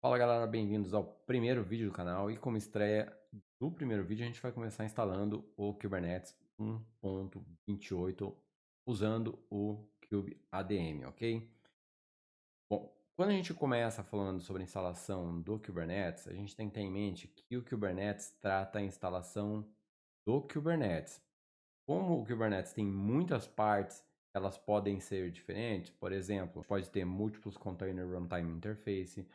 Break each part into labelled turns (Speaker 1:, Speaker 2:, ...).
Speaker 1: Fala galera, bem-vindos ao primeiro vídeo do canal e como estreia do primeiro vídeo a gente vai começar instalando o Kubernetes 1.28 usando o kubeadm, ok? Bom, quando a gente começa falando sobre a instalação do Kubernetes, a gente tem que ter em mente que o Kubernetes trata a instalação do Kubernetes. Como o Kubernetes tem muitas partes, elas podem ser diferentes. Por exemplo, pode ter múltiplos Container Runtime Interface,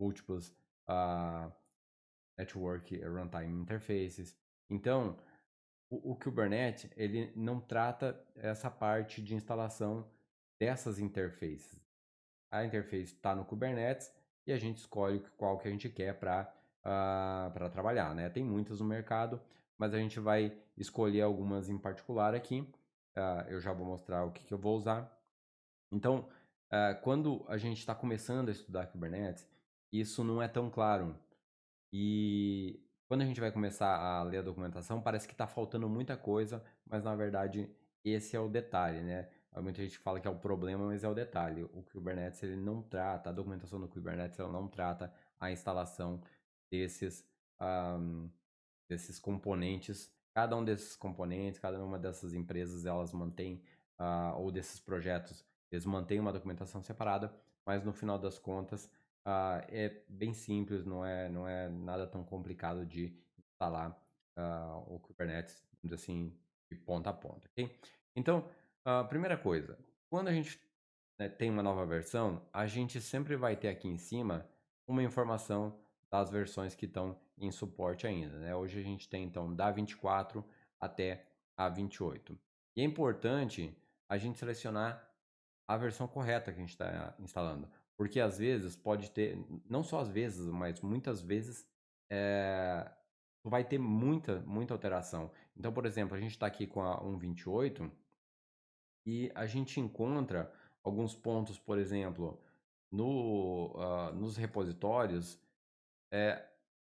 Speaker 1: múltiplos ah, Network Runtime Interfaces. Então, o Kubernetes ele não trata essa parte de instalação dessas interfaces. A interface está no Kubernetes e a gente escolhe qual que a gente quer para trabalhar, né? Tem muitas no mercado, mas a gente vai escolher algumas em particular aqui. Eu já vou mostrar o que eu vou usar. Então, quando a gente está começando a estudar Kubernetes, isso não é tão claro. E quando a gente vai começar a ler a documentação, parece que está faltando muita coisa, mas na verdade esse é o detalhe, né? Muita gente fala que é o problema, mas é o detalhe. O Kubernetes ele não trata, a documentação do Kubernetes ela não trata a instalação desses, ahm, desses componentes. Cada um desses componentes, cada uma dessas empresas, elas mantêm, ou desses projetos, eles mantêm uma documentação separada, mas no final das contas, é bem simples, não é nada tão complicado de instalar o Kubernetes, vamos dizer assim, de ponta a ponta, ok? Então, a primeira coisa, quando a gente tem uma nova versão, a gente sempre vai ter aqui em cima uma informação das versões que estão em suporte ainda, né? Hoje a gente tem então da 24 até a 28. E é importante a gente selecionar a versão correta que a gente está instalando, porque às vezes pode ter, não só às vezes, mas muitas vezes vai ter muita alteração. Então, por exemplo, a gente está aqui com a 1.28 e a gente encontra alguns pontos, por exemplo, nos repositórios, é,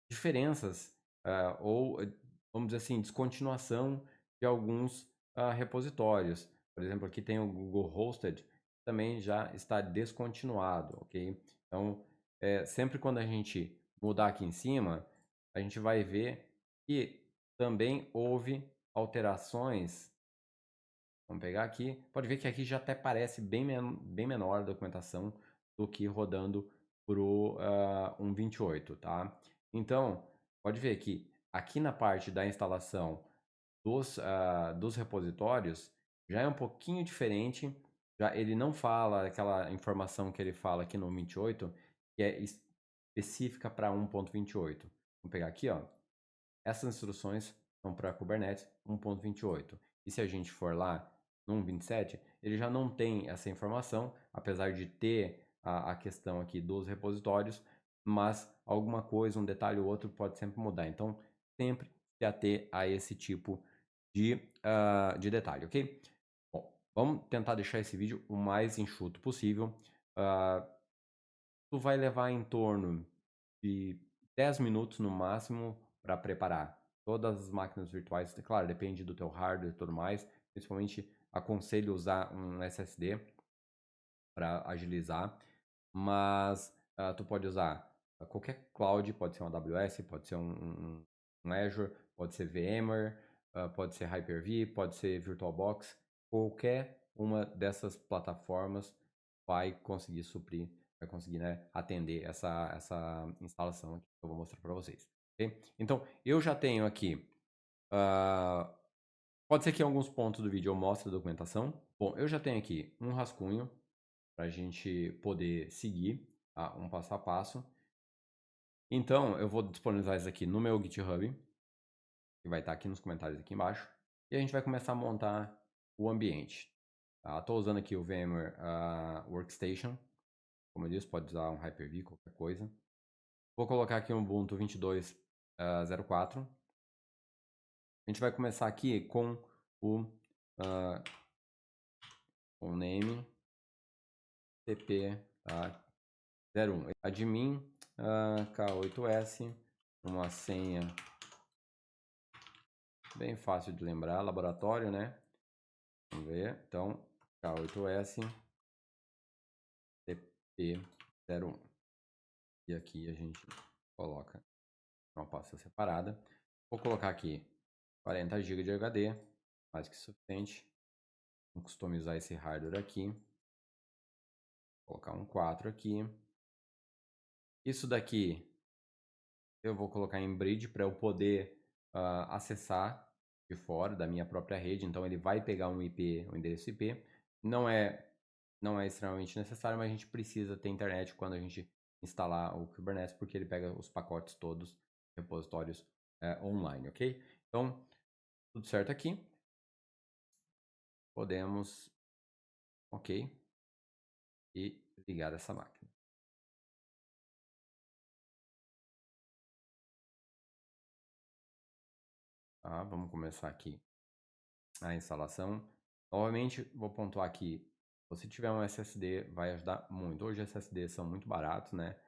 Speaker 1: diferenças, ou, vamos dizer assim, descontinuação de alguns repositórios. Por exemplo, aqui tem o Google Hosted, também já está descontinuado, ok? Então, sempre quando a gente mudar aqui em cima, a gente vai ver que também houve alterações. Vamos pegar aqui. Pode ver que aqui já até parece bem menor a documentação do que rodando para o 1.28, tá? Então, pode ver que aqui na parte da instalação dos repositórios já é um pouquinho diferente. Já ele não fala aquela informação que ele fala aqui no 28, que é específica para 1.28. Vamos pegar aqui, ó. Essas instruções são para Kubernetes 1.28. E se a gente for lá no 1.27, ele já não tem essa informação, apesar de ter a questão aqui dos repositórios, mas alguma coisa, um detalhe ou outro pode sempre mudar. Então, sempre se ater a esse tipo de detalhe, ok? Bom, vamos tentar deixar esse vídeo o mais enxuto possível. Tu vai levar em torno de 10 minutos no máximo para preparar todas as máquinas virtuais. Claro, depende do teu hardware e tudo mais. Principalmente aconselho usar um SSD para agilizar, mas tu pode usar qualquer cloud, pode ser um AWS, pode ser um Azure, pode ser VMware, pode ser Hyper-V, pode ser VirtualBox, qualquer uma dessas plataformas vai conseguir suprir, vai conseguir, né, atender essa instalação aqui que eu vou mostrar para vocês. Okay? Então, eu já tenho aqui, pode ser que em alguns pontos do vídeo eu mostre a documentação. Bom, eu já tenho aqui um rascunho para a gente poder seguir um passo a passo. Então, eu vou disponibilizar isso aqui no meu GitHub, que vai estar aqui nos comentários aqui embaixo, e a gente vai começar a montar o ambiente. Estou usando aqui o VMware Workstation, como eu disse, pode usar um Hyper-V, qualquer coisa. Vou colocar aqui um Ubuntu 22.04. A gente vai começar aqui com o name tp, tá? 01. Admin K8S, uma senha bem fácil de lembrar, laboratório, né? Vamos ver. Então, K8S TP01. E aqui a gente coloca uma pasta separada. Vou colocar aqui 40 GB de HD, mais que suficiente. Vou customizar esse hardware aqui. Vou colocar um 4 aqui. Isso daqui eu vou colocar em bridge para eu poder acessar de fora da minha própria rede. Então ele vai pegar um IP, um endereço IP. Não é extremamente necessário, mas a gente precisa ter internet quando a gente instalar o Kubernetes, porque ele pega os pacotes todos, repositórios online, ok? Então, tudo certo aqui. Podemos, ok, e ligar essa máquina. Tá, vamos começar aqui a instalação. Novamente, vou pontuar aqui, se você tiver um SSD, vai ajudar muito. Hoje, SSDs são muito baratos, né?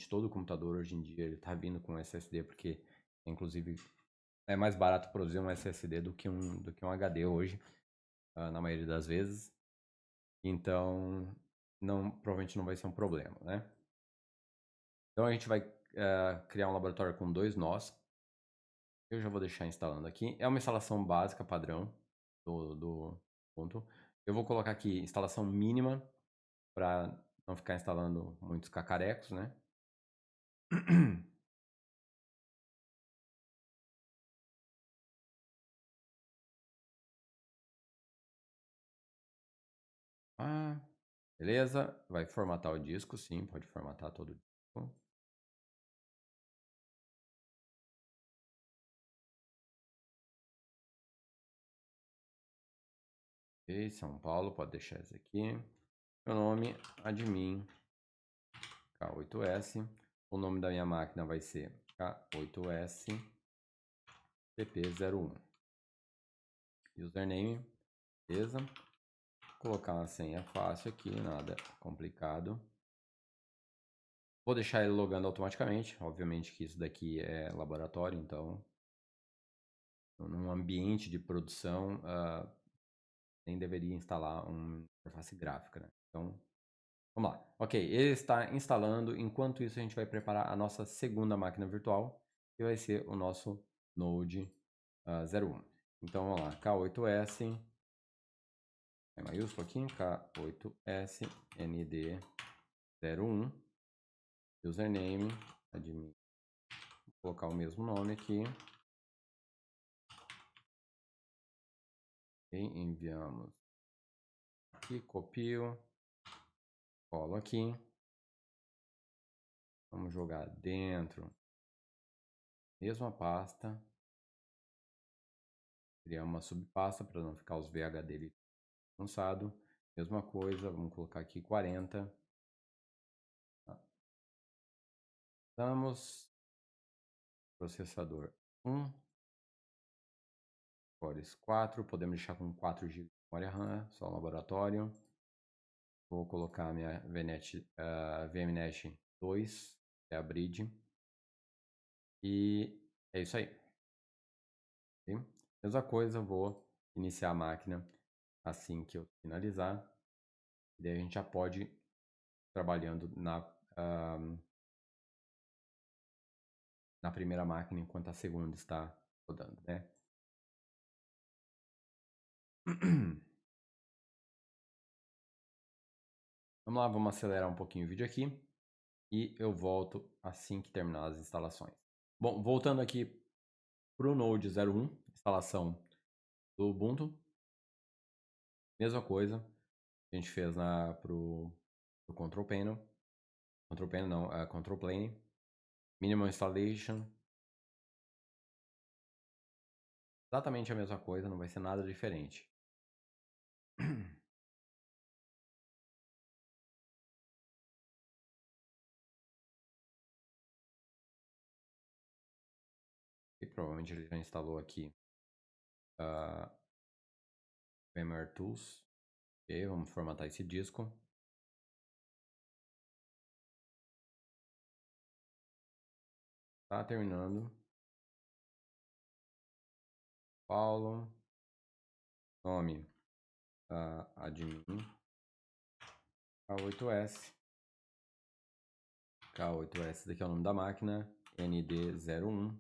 Speaker 1: Todo computador hoje em dia ele está vindo com SSD, porque, inclusive, é mais barato produzir um SSD do que um HD hoje, na maioria das vezes. Então, provavelmente não vai ser um problema, né? Então, a gente vai criar um laboratório com 2 nós. Eu já vou deixar instalando aqui. É uma instalação básica, padrão, do ponto. Eu vou colocar aqui instalação mínima, para não ficar instalando muitos cacarecos, né? Ah, beleza. Vai formatar o disco, sim, pode formatar todo o disco. Ok, São Paulo, pode deixar esse aqui. Meu nome, admin K8S. O nome da minha máquina vai ser K8S TP01. Username, beleza. Vou colocar uma senha fácil aqui, nada complicado. Vou deixar ele logando automaticamente. Obviamente que isso daqui é laboratório, então num ambiente de produção nem deveria instalar uma interface gráfica, né? Então, vamos lá. Ok, ele está instalando. Enquanto isso, a gente vai preparar a nossa segunda máquina virtual, que vai ser o nosso Node 01. Então, vamos lá. K8S, é maiúsculo aqui, K8S ND01, username, admin. Vou colocar o mesmo nome aqui. E enviamos aqui, copio, colo aqui. Vamos jogar dentro, mesma pasta. Criar uma subpasta para não ficar os VHD lançado. Mesma coisa, vamos colocar aqui 40. Damos processador 1, cores 4, podemos deixar com 4 GB de memória RAM, só no laboratório. Vou colocar a minha VMNet 2, que é a bridge. E é isso aí. Okay? Mesma coisa, vou iniciar a máquina assim que eu finalizar. E daí a gente já pode ir trabalhando na primeira máquina enquanto a segunda está rodando, né? Vamos lá, vamos acelerar um pouquinho o vídeo aqui e eu volto assim que terminar as instalações. Bom, voltando aqui para o Node 01, instalação do Ubuntu. Mesma coisa que a gente fez para o Control Panel. Control Panel não, Control Plane. Minimal Installation. Exatamente a mesma coisa, não vai ser nada diferente. E provavelmente ele já instalou aqui VMware Tools. Ok, vamos formatar esse disco. Tá terminando. Paulo. Nome. Admin. A8S. K8S, daqui é o nome da máquina, ND01.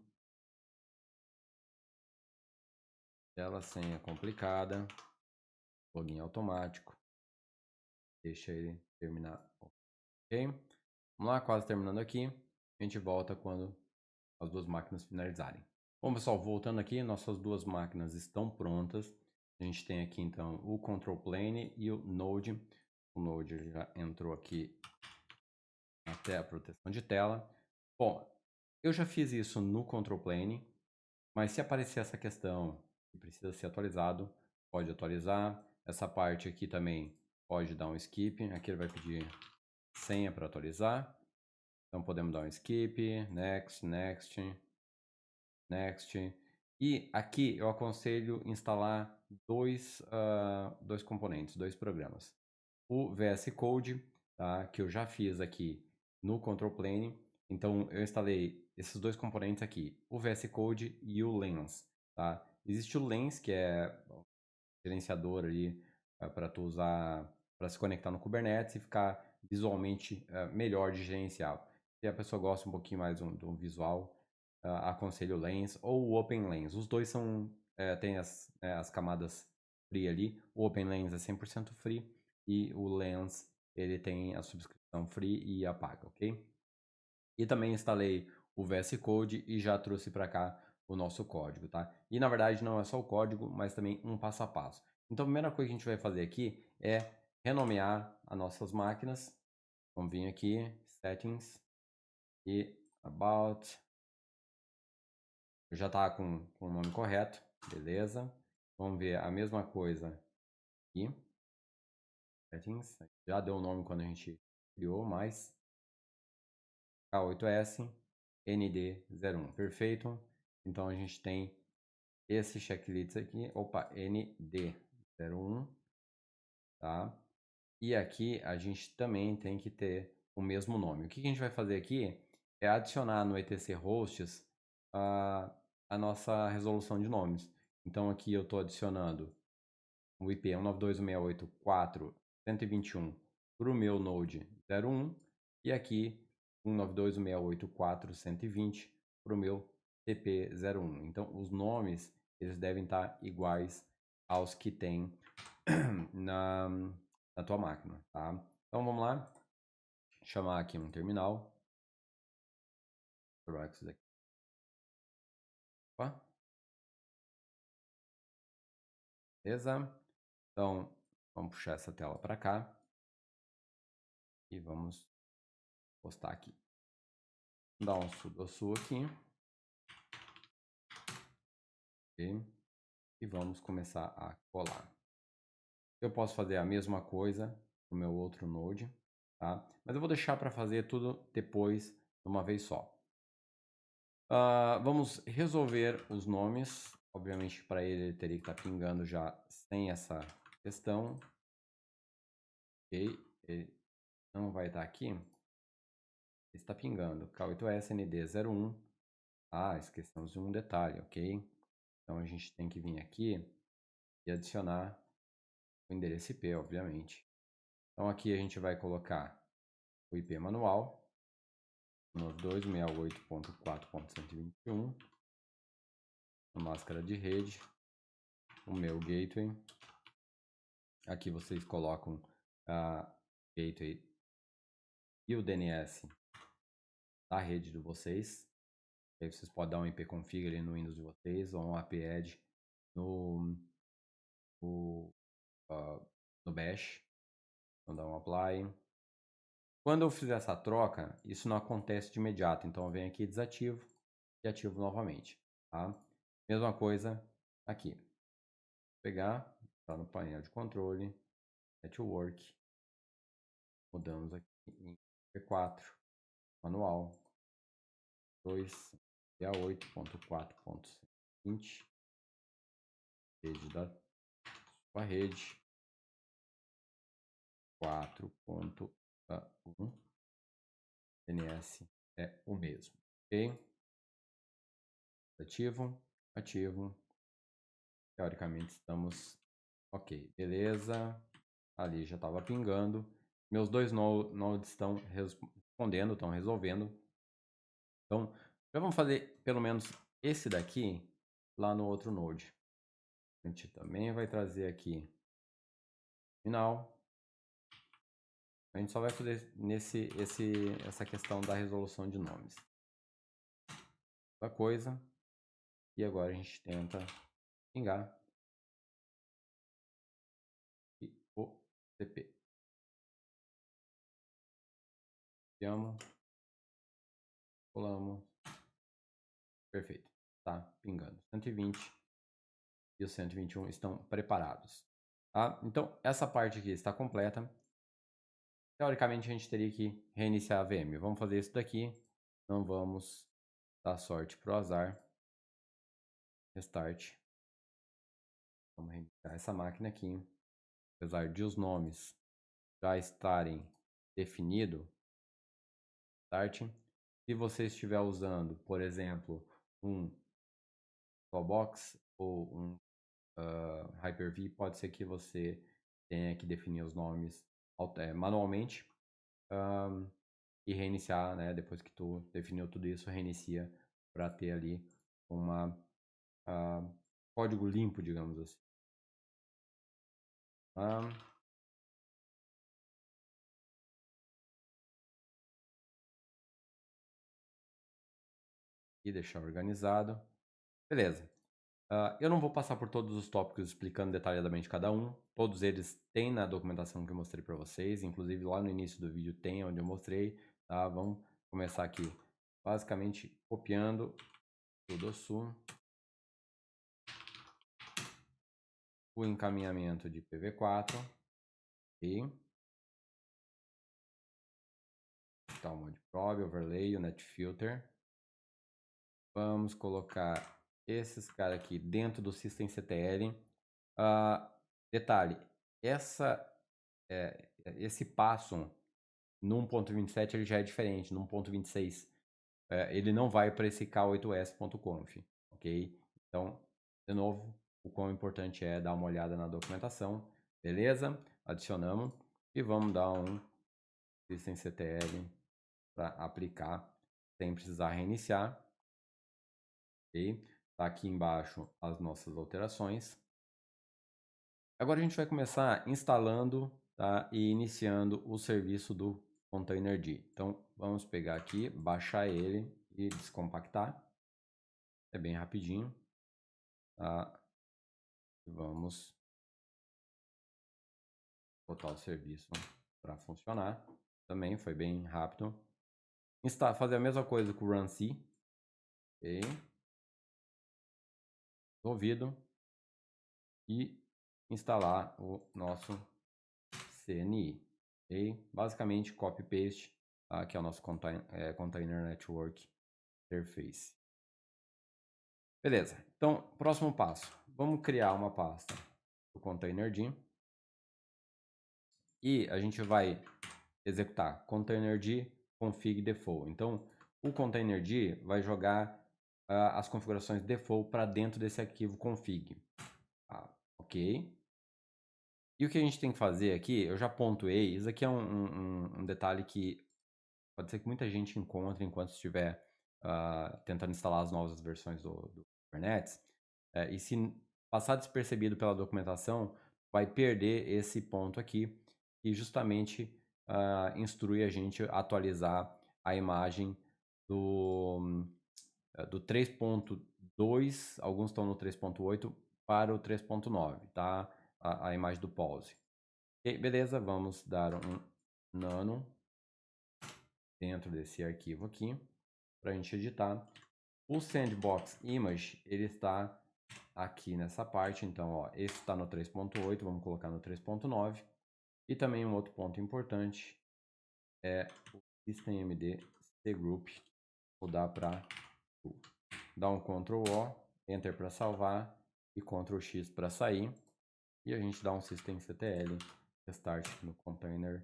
Speaker 1: Tela senha complicada, login automático, deixa ele terminar, ok? Vamos lá, quase terminando aqui, a gente volta quando as duas máquinas finalizarem. Bom, pessoal, voltando aqui, nossas duas máquinas estão prontas. A gente tem aqui, então, o Control Plane e o Node. O Node já entrou aqui até a proteção de tela. Bom, eu já fiz isso no Control Plane, mas se aparecer essa questão que precisa ser atualizado, pode atualizar. Essa parte aqui também pode dar um skip. Aqui ele vai pedir senha para atualizar. Então podemos dar um skip, next, next, next. E aqui eu aconselho instalar dois componentes, dois programas. O VS Code, tá, que eu já fiz aqui no Control Plane. Então eu instalei esses dois componentes aqui, o VS Code e o Lens. Tá? Existe o Lens, que é o gerenciador ali para tu usar, para se conectar no Kubernetes e ficar visualmente melhor de gerenciar. Se a pessoa gosta um pouquinho mais do visual, aconselho o Lens ou o OpenLens. Os dois são, tem as camadas free ali. O OpenLens é 100% free e o Lens ele tem a subscrição free e apaga, ok? E também instalei o VS Code e já trouxe para cá o nosso código, tá? E na verdade não é só o código, mas também um passo a passo. Então a primeira coisa que a gente vai fazer aqui é renomear as nossas máquinas. Vamos vir aqui, Settings e About. Já está com o nome correto, beleza? Vamos ver a mesma coisa aqui. Settings, já deu o nome quando a gente criou, mas K8S ND01, perfeito. Então a gente tem esse checklist aqui, opa, ND01, tá? E aqui a gente também tem que ter o mesmo nome. O que a gente vai fazer aqui é adicionar no etc hosts a nossa resolução de nomes. Então aqui eu estou adicionando o IP 192.168.4.121 para o meu Node 01 e aqui 192.168.4.120 para o meu TP01. Então os nomes eles devem estar iguais aos que tem na tua máquina, tá? Então vamos lá, chamar aqui um terminal. Vou isso daqui. Opa. Beleza? Então vamos puxar essa tela para cá e vamos postar aqui. Vou dar um sudosu aqui. Okay? E vamos começar a colar. Eu posso fazer a mesma coisa no meu outro Node, tá? Mas eu vou deixar para fazer tudo depois, de uma vez só. Vamos resolver os nomes. Obviamente, para ele teria que estar pingando já sem essa questão. Ok, ele não vai estar aqui. Ele está pingando K8SND01. Esquecemos de um detalhe, ok? Então a gente tem que vir aqui e adicionar o endereço IP, obviamente. Então aqui a gente vai colocar o IP manual, 192.168.4.121, a máscara de rede, o meu gateway. Aqui vocês colocam a gateway e o DNS da rede de vocês. Aí vocês podem dar um ipconfig ali no Windows de vocês ou um app-add no Bash. Então dá um apply. Quando eu fizer essa troca, isso não acontece de imediato. Então eu venho aqui, desativo e ativo novamente. Tá? Mesma coisa aqui. Vou pegar, tá no painel de controle, network. Mudamos aqui em P4, manual, 2.8.4.20, rede da sua rede, 4.1, DNS é o mesmo, ok? Ativo, ativo, teoricamente estamos ok, beleza, ali já estava pingando, meus dois nodes estão respondendo, estão resolvendo. Então, já vamos fazer pelo menos esse daqui lá no outro Node. A gente também vai trazer aqui final. A gente só vai fazer essa questão da resolução de nomes. Outra coisa. E agora a gente tenta pingar e o TP. Copiamos. Colamos. Perfeito. Tá pingando. 120 e o 121 estão preparados. Tá? Então, essa parte aqui está completa. Teoricamente, a gente teria que reiniciar a VM. Vamos fazer isso daqui. Não vamos dar sorte pro azar. Restart. Vamos reiniciar essa máquina aqui. Apesar de os nomes já estarem definidos. Start. Se você estiver usando, por exemplo, um Flowbox ou um Hyper-V, pode ser que você tenha que definir os nomes manualmente e reiniciar, né? Depois que tu definiu tudo isso, reinicia para ter ali uma código limpo, digamos assim. E deixar organizado. Beleza. Eu não vou passar por todos os tópicos explicando detalhadamente cada um. Todos eles têm na documentação que eu mostrei para vocês. Inclusive lá no início do vídeo tem onde eu mostrei. Tá? Vamos começar aqui basicamente copiando o DOSU. O encaminhamento de PV4. E tá, o mod probe, overlay, o netfilter. Vamos colocar esses caras aqui dentro do systemctl. Detalhe, esse passo no 1.27 ele já é diferente. No 1.26 ele não vai para esse k8s.conf, ok? Então, de novo, o quão importante é dar uma olhada na documentação. Beleza? Adicionamos e vamos dar um systemctl para aplicar sem precisar reiniciar. Ok? Tá aqui embaixo as nossas alterações. Agora a gente vai começar instalando, tá? E iniciando o serviço do Containerd. Então vamos pegar aqui, baixar ele e descompactar. É bem rapidinho. Tá? Vamos botar o serviço para funcionar. Também foi bem rápido. Fazer a mesma coisa com o runc. Ok. Resolvido. E instalar o nosso CNI. Okay? Basicamente, copy-paste, que é o nosso Container Network Interface. Beleza, então, próximo passo. Vamos criar uma pasta do Containerd. E a gente vai executar Containerd config default. Então, o Containerd vai jogar as configurações default para dentro desse arquivo config. Ok. E o que a gente tem que fazer aqui, eu já pontuei, isso aqui é um detalhe que pode ser que muita gente encontre enquanto estiver tentando instalar as novas versões do Kubernetes. E se passar despercebido pela documentação, vai perder esse ponto aqui, que justamente instrui a gente a atualizar a imagem do 3.2, alguns estão no 3.8, para o 3.9, tá? A imagem do pause. Okay, beleza, vamos dar um nano dentro desse arquivo aqui para a gente editar. O sandbox image ele está aqui nessa parte, então ó, esse está no 3.8, vamos colocar no 3.9. E também um outro ponto importante é o systemd cgroup, mudar para dar um Ctrl O, Enter para salvar e Ctrl X para sair. E a gente dá um systemctl restart no container.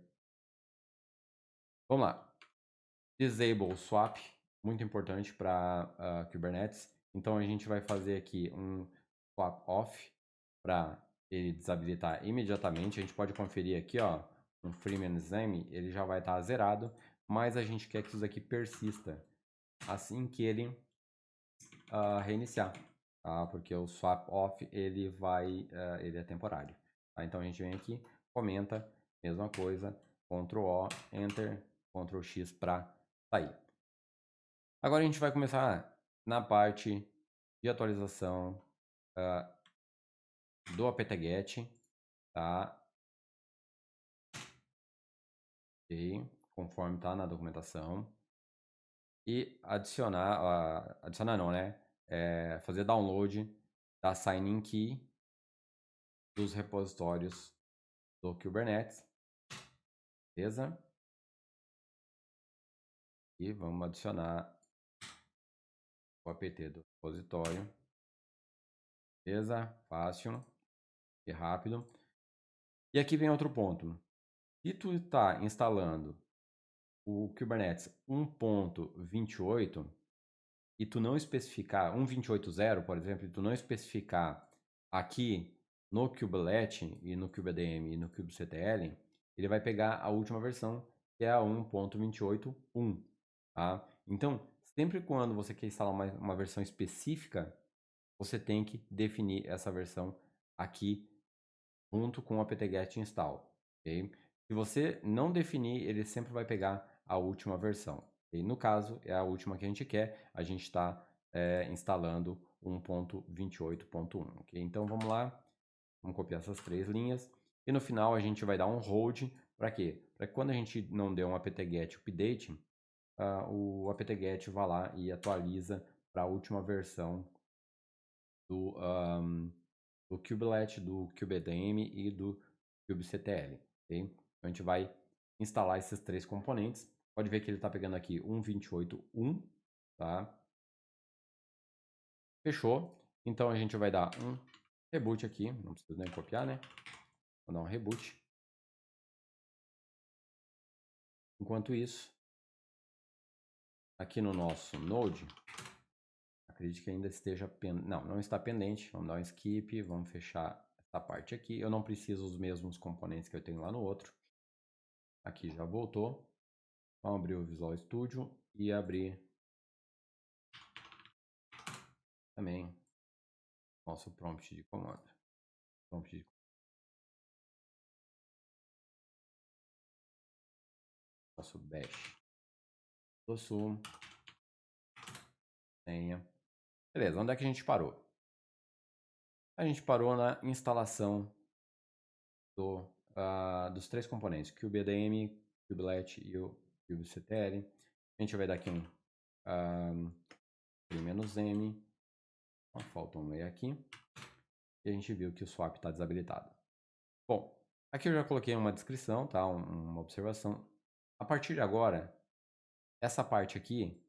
Speaker 1: Vamos lá. Disable swap, muito importante para Kubernetes. Então a gente vai fazer aqui um swap off para ele desabilitar imediatamente. A gente pode conferir aqui, ó, no Freeman Exam, ele já vai estar zerado, mais a gente quer que isso aqui persista assim que ele reiniciar, tá? Porque o swap off ele é temporário, tá? Então a gente vem aqui, comenta, mesma coisa, Ctrl O, Enter, Ctrl X para sair. Agora a gente vai começar na parte de atualização do apt-get, tá? Ok, conforme tá na documentação. E adicionar não, né? Fazer download da sign-in key dos repositórios do Kubernetes, beleza? E vamos adicionar o apt do repositório, beleza? Fácil e rápido. E aqui vem outro ponto. Se tu está instalando o Kubernetes 1.28 e tu não especificar 1.28.0, por exemplo, e tu não especificar aqui no Kubelet e no KubeADM e no kubectl, ele vai pegar a última versão, que é a 1.28.1, tá? Então, sempre quando você quer instalar uma versão específica, você tem que definir essa versão aqui junto com o apt-get install, ok? Se você não definir, ele sempre vai pegar a última versão. Okay? No caso, é a última que a gente quer, a gente está instalando 1.28.1, ok? Então vamos lá, vamos copiar essas 3 linhas e no final a gente vai dar um hold, para quê? Para que quando a gente não der um apt-get update, o apt-get vai lá e atualiza para a última versão do Kubelet, do KubeADM e do kubectl, ok? Então a gente vai instalar esses 3 componentes. Pode ver que ele está pegando aqui 1.28.1, tá? Fechou. Então a gente vai dar um reboot aqui, não precisa nem copiar, né? Vou dar um reboot. Enquanto isso, aqui no nosso Node, acredito que ainda esteja pendente. Não, não está pendente. Vamos dar um skip, vamos fechar essa parte aqui. Eu não preciso dos mesmos componentes que eu tenho lá no outro. Aqui já voltou. Vamos abrir o Visual Studio e abrir também nosso prompt de comando. Nosso bash do sul, senha. Beleza, onde é que a gente parou? A gente parou na instalação dos 3 componentes, KubeADM, Kubelet e o kubectl. A gente vai dar aqui um -m, falta um E aqui, e a gente viu que o swap está desabilitado. Bom, aqui eu já coloquei uma descrição, tá? Uma observação. A partir de agora, essa parte aqui,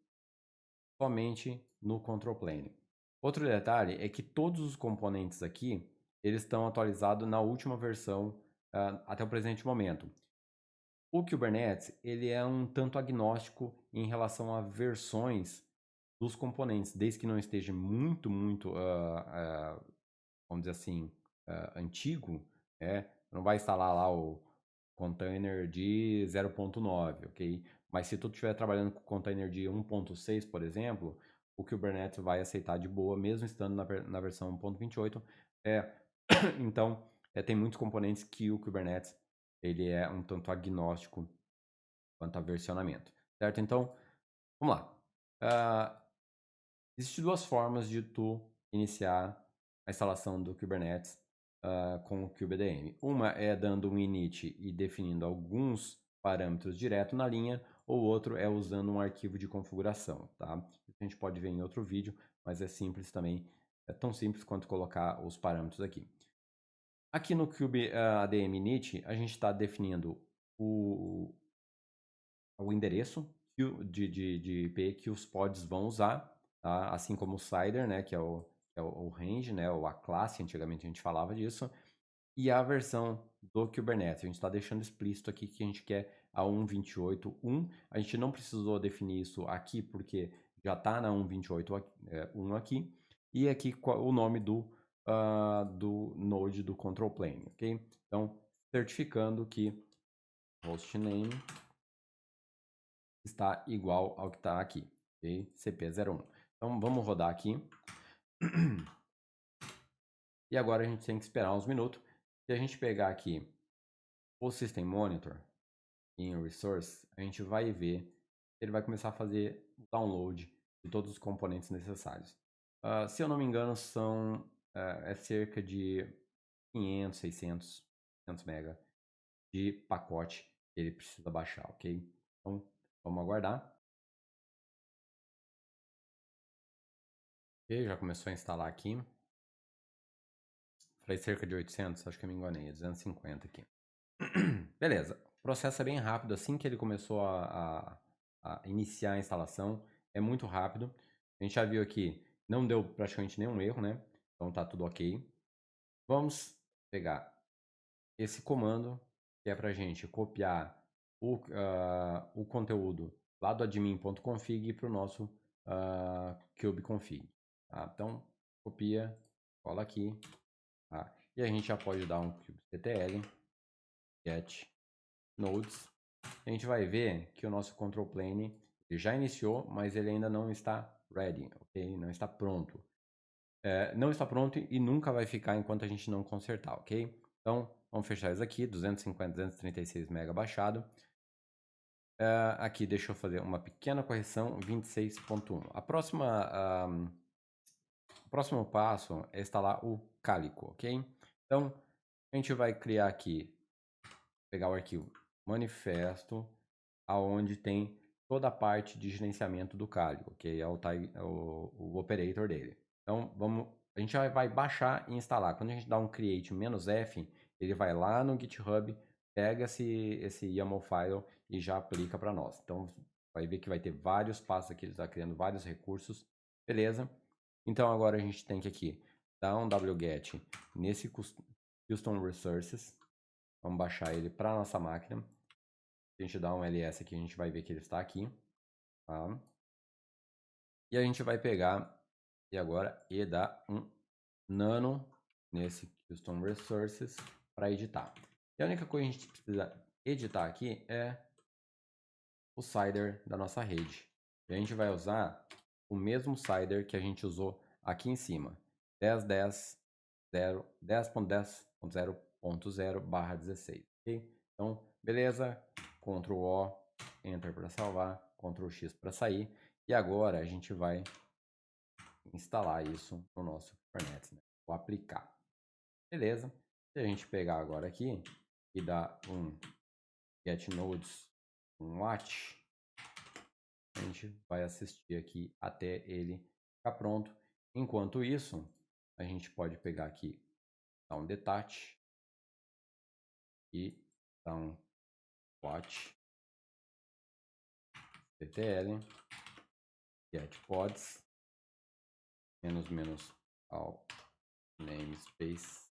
Speaker 1: somente no control plane. Outro detalhe é que todos os componentes aqui, eles estão atualizados na última versão até o presente momento. O Kubernetes, ele é um tanto agnóstico em relação a versões dos componentes, desde que não esteja muito, vamos dizer assim, antigo, não vai instalar lá o container de 0.9, ok? Mas se tu estiver trabalhando com container de 1.6, por exemplo, o Kubernetes vai aceitar de boa, mesmo estando na versão 1.28. Então, tem muitos componentes que o Kubernetes ele é um tanto agnóstico quanto a versionamento, certo? Então, vamos lá. Existem 2 formas de tu iniciar a instalação do Kubernetes com o KubeADM. Uma é dando um init e definindo alguns parâmetros direto na linha, ou outro é usando um arquivo de configuração, tá? A gente pode ver em outro vídeo, mas é simples também, é tão simples quanto colocar os parâmetros aqui. Aqui no KubeADM init, a gente está definindo o endereço de IP que os pods vão usar, tá? Assim como o CIDR, né, que é o range, né, ou a classe, antigamente a gente falava disso, e a versão do Kubernetes. A gente está deixando explícito aqui que a gente quer a 1.28.1. A gente não precisou definir isso aqui porque já está na 1.28.1 aqui. E aqui o nome do node do control plane, ok? Então, certificando que hostname está igual ao que está aqui, ok? CP01. Então, vamos rodar aqui. E agora a gente tem que esperar uns minutos. Se a gente pegar aqui o System Monitor em Resource, a gente vai ver, ele vai começar a fazer o download de todos os componentes necessários. Se eu não me engano, é cerca de 500, 600, 600 MB de pacote que ele precisa baixar, ok? Então, vamos aguardar. Ok, já começou a instalar aqui. Falei cerca de 800, acho que eu me enganei, 250 aqui. Beleza, o processo é bem rápido, assim que ele começou a iniciar a instalação, é muito rápido. A gente já viu aqui, não deu praticamente nenhum erro, né? Então tá tudo ok. Vamos pegar esse comando, que é pra gente copiar o conteúdo lá do admin.config para o nosso kubeconfig. Tá? Então, copia, cola aqui, tá? E a gente já pode dar um kubectl get nodes. A gente vai ver que o nosso control plane ele já iniciou, mas ele ainda não está ready, ok? Não está pronto. Não está pronto e nunca vai ficar enquanto a gente não consertar, ok? Então, vamos fechar isso aqui, 250, 236 MB baixado. Aqui, deixa eu fazer uma pequena correção, 26.1. O próximo passo é instalar o Calico, ok? Então, a gente vai criar aqui, pegar o arquivo manifesto, aonde tem toda a parte de gerenciamento do Calico, que é o operator dele. Então, a gente vai baixar e instalar. Quando a gente dá um create "-f", ele vai lá no GitHub, pega esse YAML file e já aplica para nós. Então, vai ver que vai ter vários passos aqui, ele está criando vários recursos. Beleza? Então, agora a gente tem que aqui dar um wget nesse custom resources. Vamos baixar ele para a nossa máquina. Se a gente dá um ls aqui, a gente vai ver que ele está aqui. Tá? E a gente vai pegar e dar um nano nesse custom resources para editar. E a única coisa que a gente precisa editar aqui é o CIDR da nossa rede. E a gente vai usar o mesmo CIDR que a gente usou aqui em cima. 10.10.0.0/16. Ok? Então, beleza. Ctrl O, Enter para salvar, Ctrl X para sair. E agora a gente vai instalar isso no nosso Kubernetes, né? Vou aplicar. Beleza. Se a gente pegar agora aqui e dar um get nodes, um watch, a gente vai assistir aqui até ele ficar pronto. Enquanto isso, a gente pode pegar aqui, dar um detach e dar um watch ctl get pods -- ao namespace.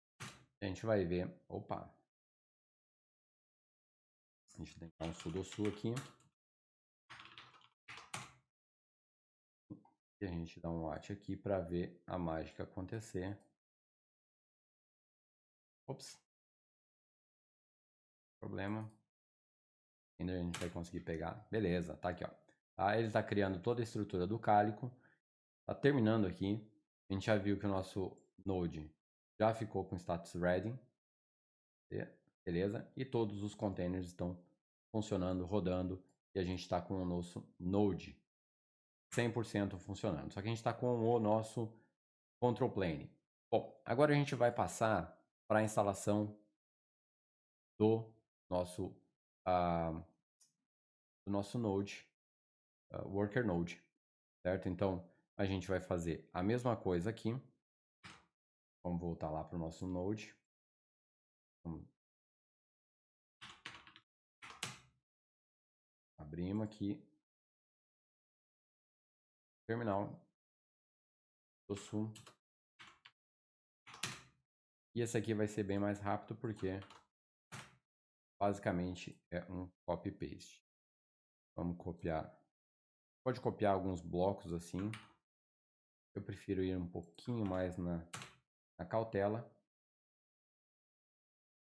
Speaker 1: A gente vai ver, opa, a gente tem que dar um sudo su aqui. E a gente dá um watch aqui para ver a mágica acontecer. Ops. Problema. Ainda a gente vai conseguir pegar. Beleza, tá aqui, ó. Tá, ele está criando toda a estrutura do Calico. Tá terminando aqui. A gente já viu que o nosso Node já ficou com status ready. Beleza? E todos os containers estão funcionando, rodando. E a gente está com o nosso Node 100% funcionando. Só que a gente está com o nosso control plane. Bom, agora a gente vai passar para a instalação do nosso, Node, Worker Node, certo? Então, a gente vai fazer a mesma coisa aqui. Vamos voltar lá para o nosso Node. Abrimos aqui. Terminal do Sul. E esse aqui vai ser bem mais rápido porque basicamente é um copy-paste. Vamos copiar. Pode copiar alguns blocos assim. Eu prefiro ir um pouquinho mais na cautela.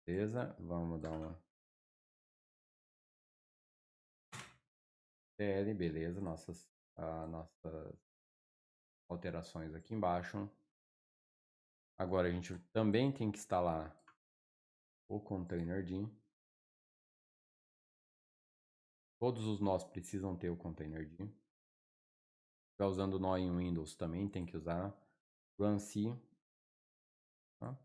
Speaker 1: Beleza? Vamos dar uma TL, beleza, nossas alterações aqui embaixo. Agora a gente também tem que instalar o containerd. Todos os nós precisam ter o containerd. Se estiver usando nó em Windows, também tem que usar. Runc. Tá?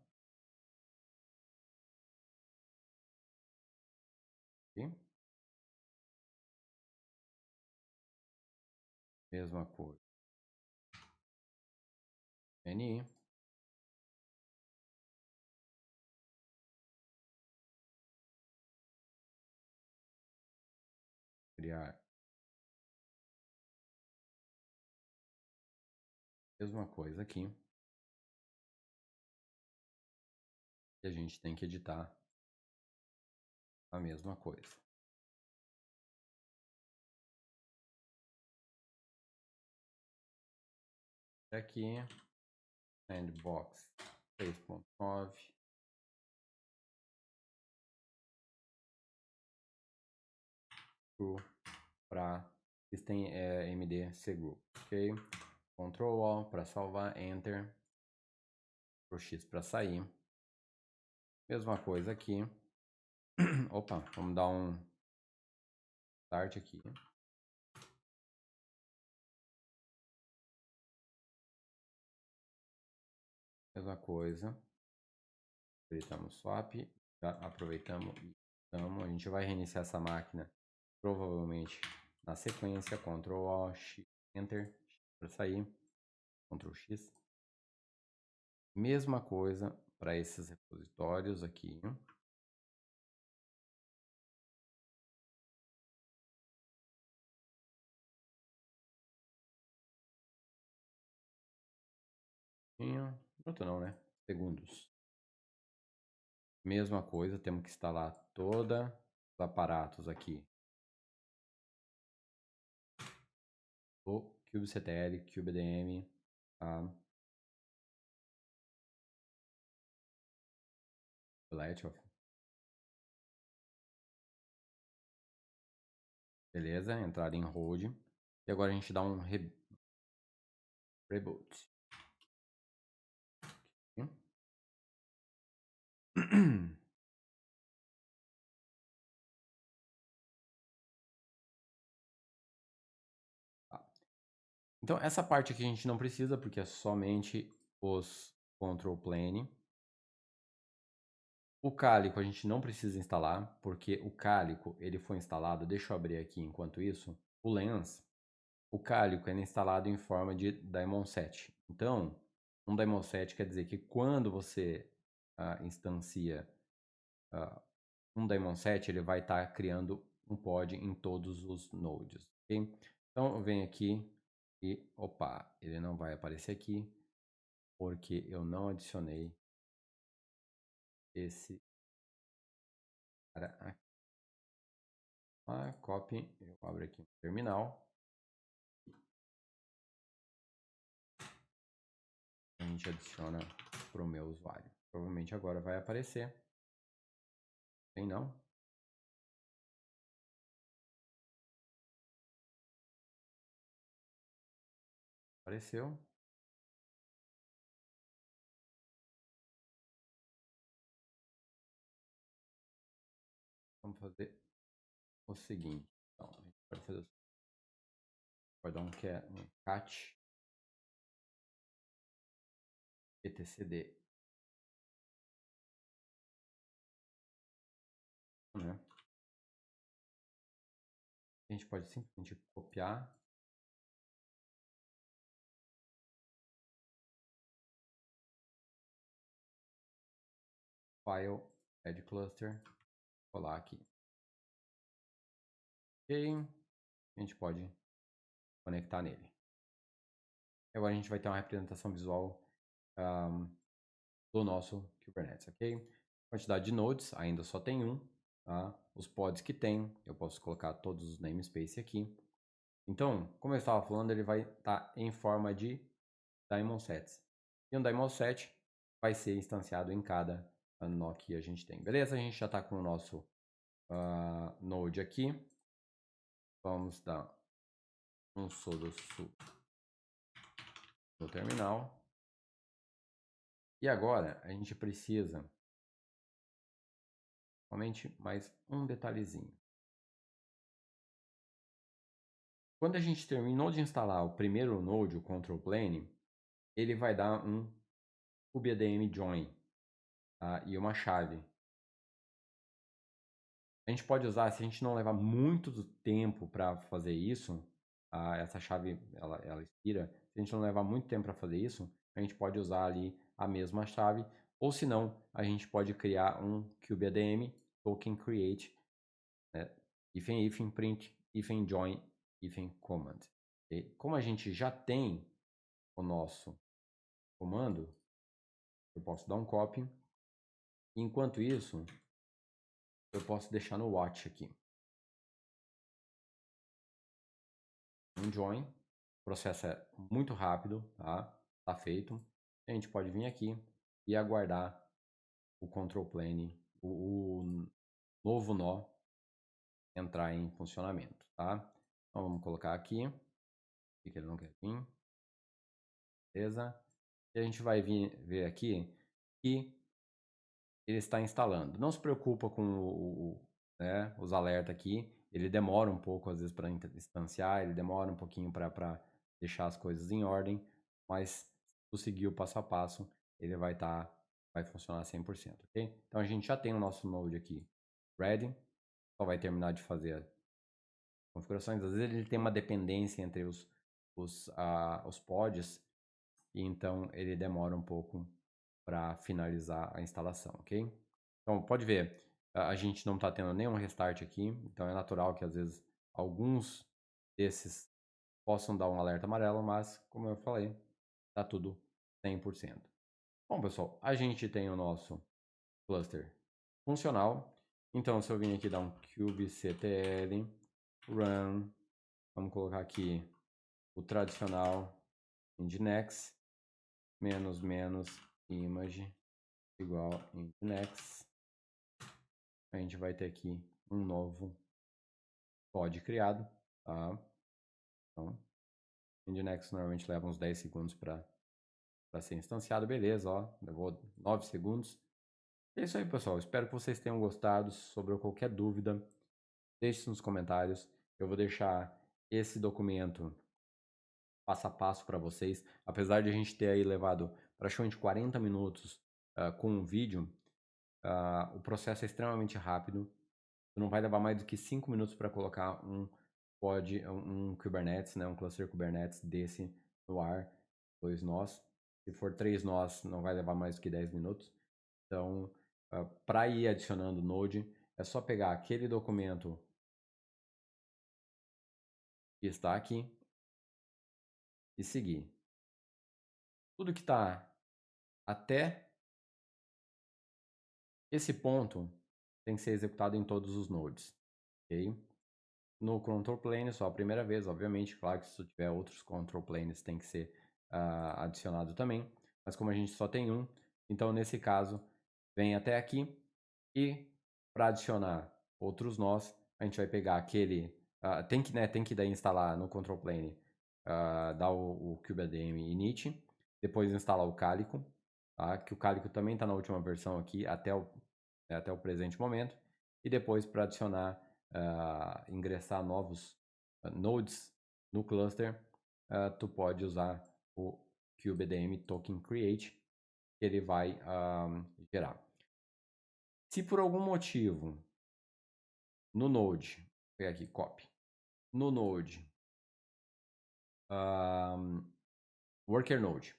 Speaker 1: Aqui. Mesma coisa. NI. Criar. Mesma coisa aqui. E a gente tem que editar a mesma coisa. Aqui, sandbox 3.9. Para system MD cgroup, ok? Ctrl O para salvar, Enter. Pro X para sair. Mesma coisa aqui. Opa, vamos dar um start aqui. Mesma coisa. Aproveitamos swap. Já aproveitamos e estamos. A gente vai reiniciar essa máquina provavelmente na sequência. Ctrl O, X, Enter para sair. Ctrl X. Mesma coisa para esses repositórios aqui. Minuto não, né? Segundos. Mesma coisa, temos que instalar todos os aparatos aqui. O kubectl, kubedm, beleza, entrada em hold. E agora a gente dá um reboot. Tá. Então essa parte aqui a gente não precisa porque é somente os control plane. O cálico a gente não precisa instalar porque o cálico ele foi instalado. Deixa eu abrir aqui enquanto isso. O lens, o cálico é instalado em forma de daemon set. Então um daemon set quer dizer que quando você instancia um daemon set, ele vai estar criando um pod em todos os nodes. Okay? Então eu venho aqui e opa, ele não vai aparecer aqui porque eu não adicionei esse cara aqui. Copy, eu abro aqui no terminal. A gente adiciona para o meu usuário. Provavelmente agora vai aparecer. Tem não? Apareceu. Vamos fazer o seguinte. Então, a gente pode fazer perdão, que é um cat etcd. Né? A gente pode simplesmente copiar. File, add cluster, colar aqui. Ok, a gente pode conectar nele. Agora a gente vai ter uma representação visual do nosso Kubernetes, ok? Quantidade de nodes, ainda só tem um. Tá? Os pods que tem, eu posso colocar todos os namespace aqui. Então, como eu estava falando, ele vai estar em forma de daemon sets. E um daemon set vai ser instanciado em cada nó que a gente tem. Beleza? A gente já está com o nosso node aqui. Vamos dar um sudo su no terminal. E agora a gente precisa somente mais um detalhezinho. Quando a gente terminou de instalar o primeiro node, o control plane, ele vai dar um kubeadm join, tá? E uma chave. A gente pode usar, se a gente não levar muito tempo para fazer isso, essa chave ela expira. Se a gente não levar muito tempo para fazer isso, a gente pode usar ali a mesma chave, ou se não, a gente pode criar um kubeadm token create, né? If print, join, command. E como a gente já tem o nosso comando, eu posso dar um copy. Enquanto isso, eu posso deixar no watch aqui. Um join. O processo é muito rápido, tá? Tá feito. A gente pode vir aqui e aguardar o control plane, o novo nó entrar em funcionamento, tá? Então vamos colocar aqui, que ele não quer vir. Beleza? E a gente vai ver aqui que ele está instalando. Não se preocupa com né, os alertas aqui. Ele demora um pouco, às vezes, para instanciar. Ele demora um pouquinho para deixar as coisas em ordem. Mas, se tu seguir o passo a passo, ele vai funcionar 100%, ok? Então, a gente já tem o nosso Node aqui ready. Só vai terminar de fazer as configurações. Às vezes, ele tem uma dependência entre os pods. E, então, ele demora um pouco para finalizar a instalação, ok? Então, pode ver, a gente não está tendo nenhum restart aqui, então é natural que às vezes alguns desses possam dar um alerta amarelo, mas, como eu falei, está tudo 100%. Bom, pessoal, a gente tem o nosso cluster funcional. Então, se eu vim aqui dar um kubectl run, vamos colocar aqui o tradicional nginx -image igual nginx. A gente vai ter aqui um novo pod criado, tá? Então, nginx normalmente leva uns 10 segundos para ser instanciado, beleza, ó, levou 9 segundos. É isso aí, pessoal, espero que vocês tenham gostado. Sobre qualquer dúvida, deixe nos comentários. Eu vou deixar esse documento passo a passo para vocês. Apesar de a gente ter aí levado praticamente 40 minutos com um vídeo, o processo é extremamente rápido. Não vai levar mais do que 5 minutos para colocar um Kubernetes, né, um cluster Kubernetes desse no ar, 2 nós. Se for 3 nós, não vai levar mais do que 10 minutos. Então, para ir adicionando Node, é só pegar aquele documento que está aqui e seguir. Tudo que está até esse ponto tem que ser executado em todos os nodes, ok? No control plane, só a primeira vez, obviamente. Claro que se tiver outros control planes tem que ser adicionado também. Mas como a gente só tem um, então nesse caso, vem até aqui. E para adicionar outros nós, a gente vai pegar aquele... tem que daí instalar no control plane, dar o kubeadm init. Depois instalar o Calico, tá? Que o Calico também está na última versão aqui, até o presente momento. E depois, para adicionar, ingressar novos nodes no cluster, tu pode usar o kubeadm token create, que ele vai gerar. Se por algum motivo no node, vou pegar aqui copy, no node worker node,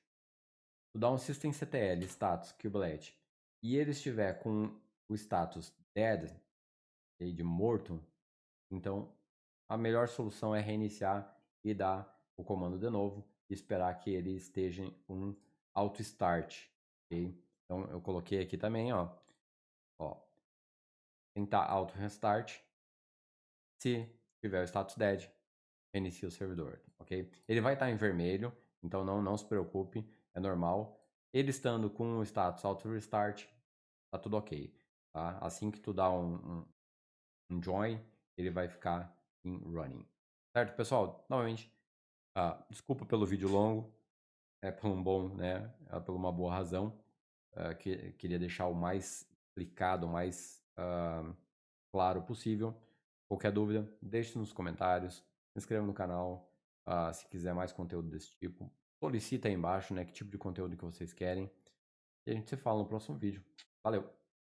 Speaker 1: tu dá um systemctl status kubelet e ele estiver com o status dead, de morto, então a melhor solução é reiniciar e dar o comando de novo e esperar que ele esteja em um auto start, ok? Então eu coloquei aqui também, ó, tentar auto restart. Se tiver o status dead, reinicia o servidor, ok? Ele vai estar em vermelho, então não se preocupe, é normal. Ele estando com o status auto restart, tá tudo ok, tá? Assim que tu dá um join, ele vai ficar em running. Certo, pessoal? Novamente, Desculpa pelo vídeo longo, por um bom, né, por uma boa razão. Queria deixar o mais explicado, o mais claro possível. Qualquer dúvida, deixe nos comentários, se inscreva no canal, se quiser mais conteúdo desse tipo. Solicita aí embaixo, né, que tipo de conteúdo que vocês querem. E a gente se fala no próximo vídeo. Valeu!